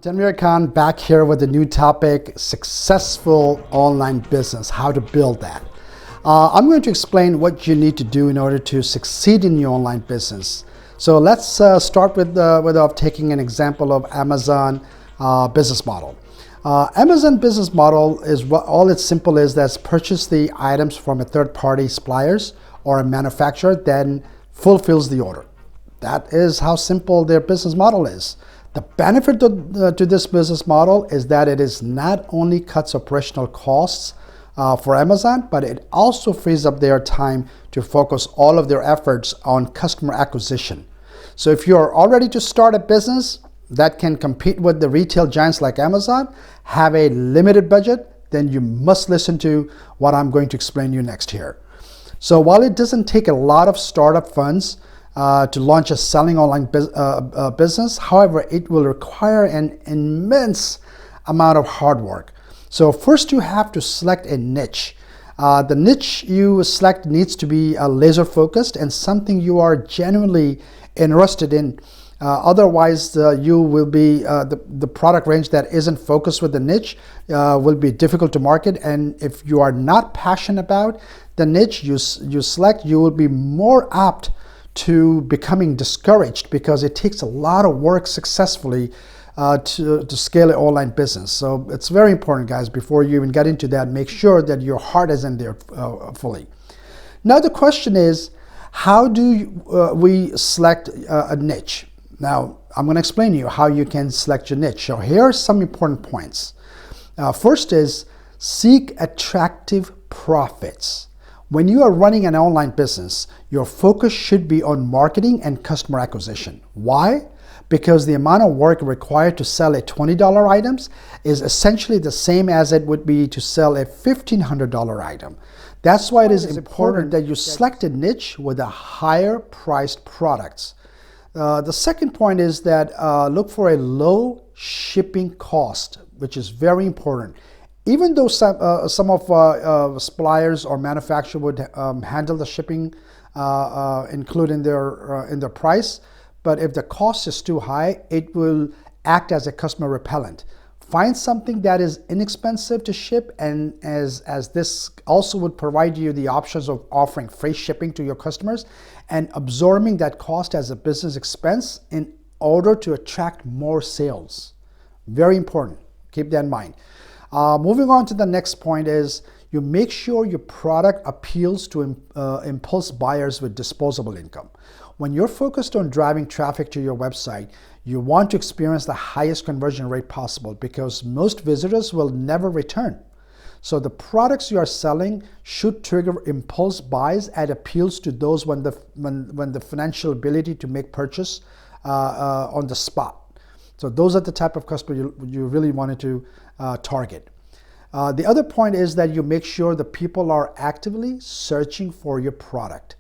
Tanvir Khan back here with a new topic, successful online business, how to build that. I'm going to explain what you need to do in order to succeed in your online business. So let's start with taking an example of Amazon business model. Amazon business model is all it's simple is that's purchase the items from a third-party suppliers or a manufacturer, then fulfills the order. That is how simple their business model is. The benefit to this business model is that it is not only cuts operational costs for Amazon, but it also frees up their time to focus all of their efforts on customer acquisition. So if you're all ready to start a business that can compete with the retail giants like Amazon, have a limited budget, then you must listen to what I'm going to explain to you next here. So while it doesn't take a lot of startup funds to launch a selling online business, however, it will require an immense amount of hard work. So first you have to select a niche. The niche you select needs to be laser focused and something you are genuinely interested in. Otherwise, you will be the product range that isn't focused with the niche will be difficult to market. And if you are not passionate about the niche you select, you will be more apt to becoming discouraged because it takes a lot of work successfully to scale an online business. So it's very important, guys, before you even get into that, make sure that your heart is in there fully. Now the question is, how do we select a niche? Now, I'm going to explain to you how you can select your niche. So here are some important points. First is seek attractive profits. When you are running an online business, your focus should be on marketing and customer acquisition. Why? Because the amount of work required to sell a $20 item is essentially the same as it would be to sell a $1,500 item. That's why it is important that you select a niche with a higher priced products. The second point is that look for a low shipping cost, which is very important. Even though some of suppliers or manufacturers would handle the shipping included in their price, but if the cost is too high, it will act as a customer repellent. Find something that is inexpensive to ship, and as this also would provide you the options of offering free shipping to your customers and absorbing that cost as a business expense in order to attract more sales. Very important. Keep that in mind. Moving on to the next point is you make sure your product appeals to impulse buyers with disposable income. When you're focused on driving traffic to your website, you want to experience the highest conversion rate possible because most visitors will never return. So the products you are selling should trigger impulse buys and appeals to those when the financial ability to make purchase on the spot. So those are the type of customer you really wanted to target. The other point is that you make sure the people are actively searching for your product.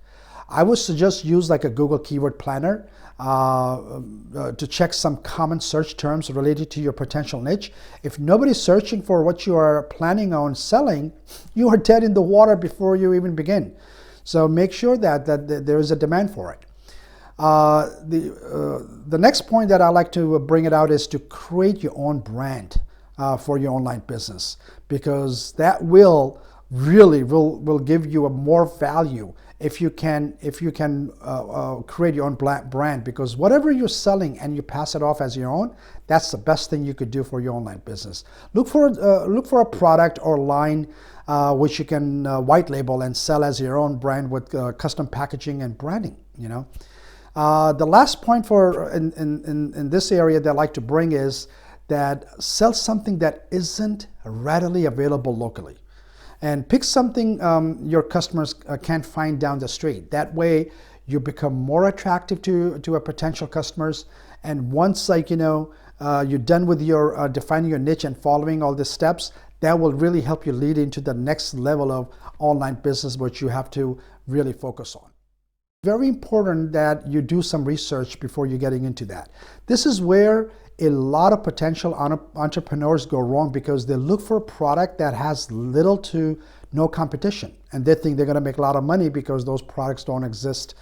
I would suggest use like a Google Keyword Planner to check some common search terms related to your potential niche. If nobody's searching for what you are planning on selling, you are dead in the water before you even begin. So make sure that there is a demand for it. The next point that I like to bring it out is to create your own brand for your online business, because that will really give you a more value if you can create your own brand, because whatever you're selling and you pass it off as your own, that's the best thing you could do for your online business. Look for a product or line which you can white label and sell as your own brand with custom packaging and branding. You know. The last point in this area that I like to bring is that sell something that isn't readily available locally. And pick something your customers can't find down the street. That way you become more attractive to a potential customers. And once you're done with your defining your niche and following all the steps, that will really help you lead into the next level of online business, which you have to really focus on. Very important that you do some research before you're getting into that. This is where a lot of potential entrepreneurs go wrong, because they look for a product that has little to no competition, and they think they're going to make a lot of money because those products don't exist,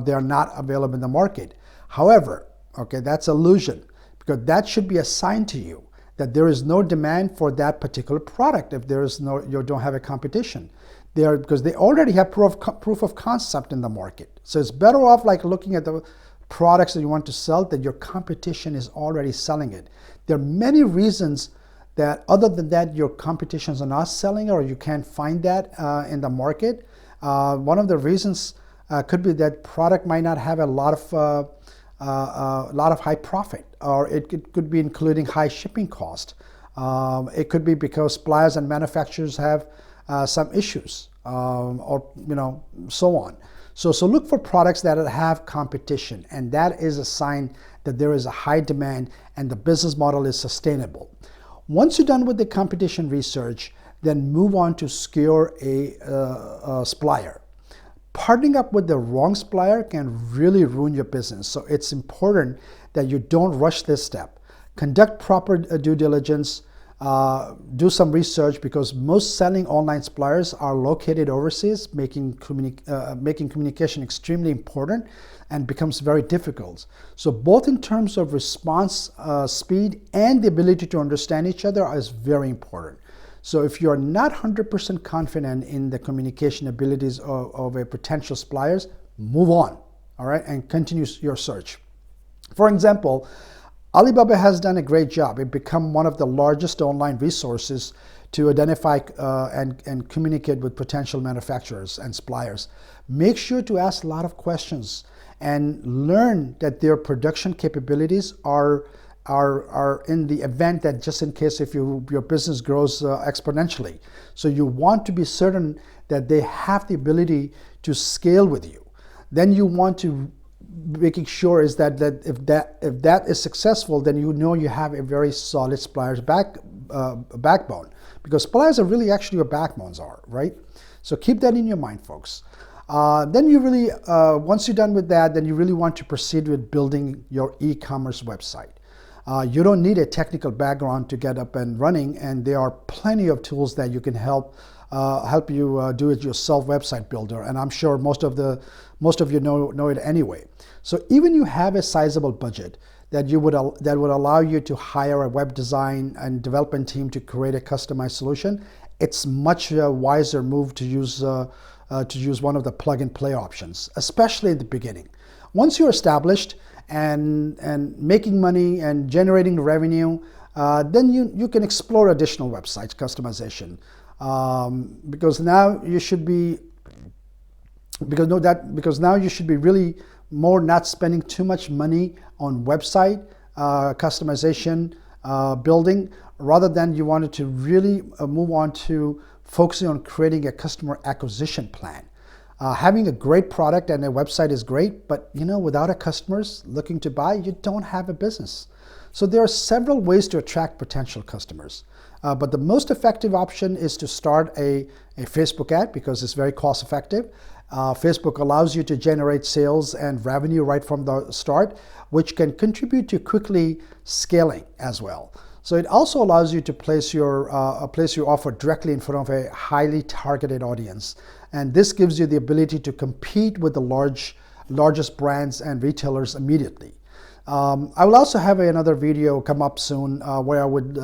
they're not available in the market. However, okay, that's illusion, because that should be a sign to you that there is no demand for that particular product if there is no, you don't have a competition. Because they already have proof of concept in the market. So it's better off like looking at the products that you want to sell that your competition is already selling it. There are many reasons that other than that your competitions are not selling or you can't find that in the market. One of the reasons could be that product might not have a lot of high profit, or it could be including high shipping cost. It could be because suppliers and manufacturers have some issues, or so on. So look for products that have competition, and that is a sign that there is a high demand and the business model is sustainable. Once you're done with the competition research, then move on to secure a supplier. Partnering up with the wrong supplier can really ruin your business. So it's important that you don't rush this step. Conduct proper due diligence. Do some research, because most selling online suppliers are located overseas, making communication extremely important and becomes very difficult. So both in terms of response speed and the ability to understand each other is very important. So if you're not 100% confident in the communication abilities of a potential suppliers, move on, all right, and continue your search. For example, Alibaba has done a great job. It become one of the largest online resources to identify and communicate with potential manufacturers and suppliers. Make sure to ask a lot of questions and learn that their production capabilities are in the event that just in case if your business grows exponentially. So you want to be certain that they have the ability to scale with you. Then you want to making sure is that if that is successful, then you have a very solid supplier's backbone, because suppliers are really actually your backbones are, right? So keep that in your mind, folks. Then you really, once you're done with that, then you really want to proceed with building your e-commerce website. You don't need a technical background to get up and running, and there are plenty of tools that you can help you do it yourself website builder, and I'm sure most of you know it anyway. So even you have a sizable budget that would allow you to hire a web design and development team to create a customized solution, it's much wiser move to use one of the plug and play options, especially in the beginning. Once you're established and making money and generating revenue, then you can explore additional websites customization. Because now you should be really more not spending too much money on website customization building, rather than you wanted to really move on to focusing on creating a customer acquisition plan. Having a great product and a website is great, but without a customers looking to buy, you don't have a business. So there are several ways to attract potential customers. But the most effective option is to start a Facebook ad, because it's very cost effective. Facebook allows you to generate sales and revenue right from the start, which can contribute to quickly scaling as well. So it also allows you to place your offer directly in front of a highly targeted audience. And this gives you the ability to compete with the largest brands and retailers immediately. I will also have another video come up soon where I would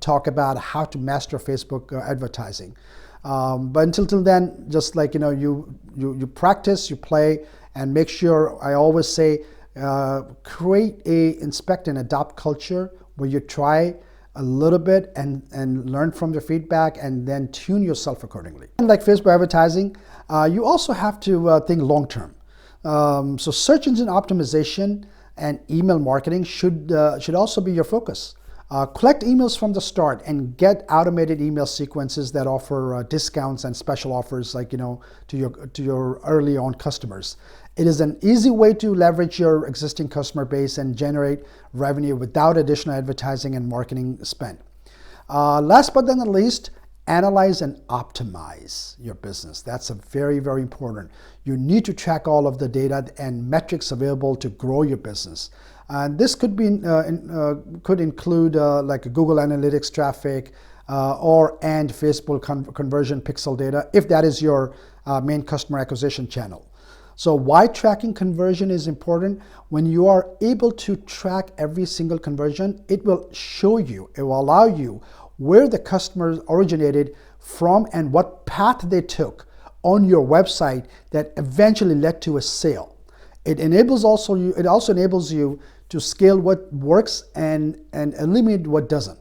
talk about how to master Facebook advertising. But until then, just like you practice, you play, and make sure, I always say, inspect and adopt culture where you try a little bit and learn from the feedback and then tune yourself accordingly. And like Facebook advertising, you also have to think long term. So search engine optimization and email marketing should also be your focus. Collect emails from the start and get automated email sequences that offer discounts and special offers, like to your early on customers. It is an easy way to leverage your existing customer base and generate revenue without additional advertising and marketing spend. Last but not least, analyze and optimize your business. That's very, very important. You need to track all of the data and metrics available to grow your business. And this could include like Google Analytics traffic and Facebook conversion pixel data, if that is your main customer acquisition channel. So why tracking conversion is important? When you are able to track every single conversion, it will show you, it will allow you where the customers originated from and what path they took on your website that eventually led to a sale. It also enables you to scale what works and eliminate what doesn't.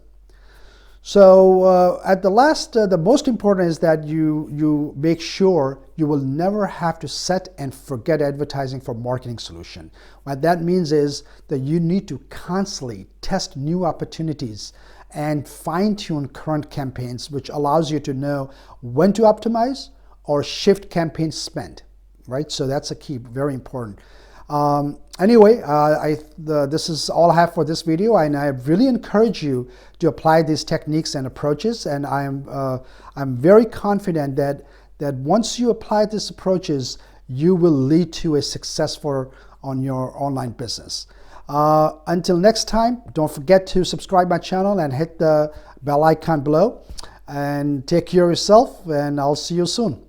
So at the last, the most important is that you make sure you will never have to set and forget advertising for marketing solution. What that means is that you need to constantly test new opportunities and fine-tune current campaigns, which allows you to know when to optimize or shift campaign spend, right? So that's a key, very important. Anyway, this is all I have for this video, and I really encourage you to apply these techniques and approaches. And I'm very confident that once you apply these approaches, you will lead to a successful on your online business. Until next time, don't forget to subscribe my channel and hit the bell icon below. And take care of yourself, and I'll see you soon.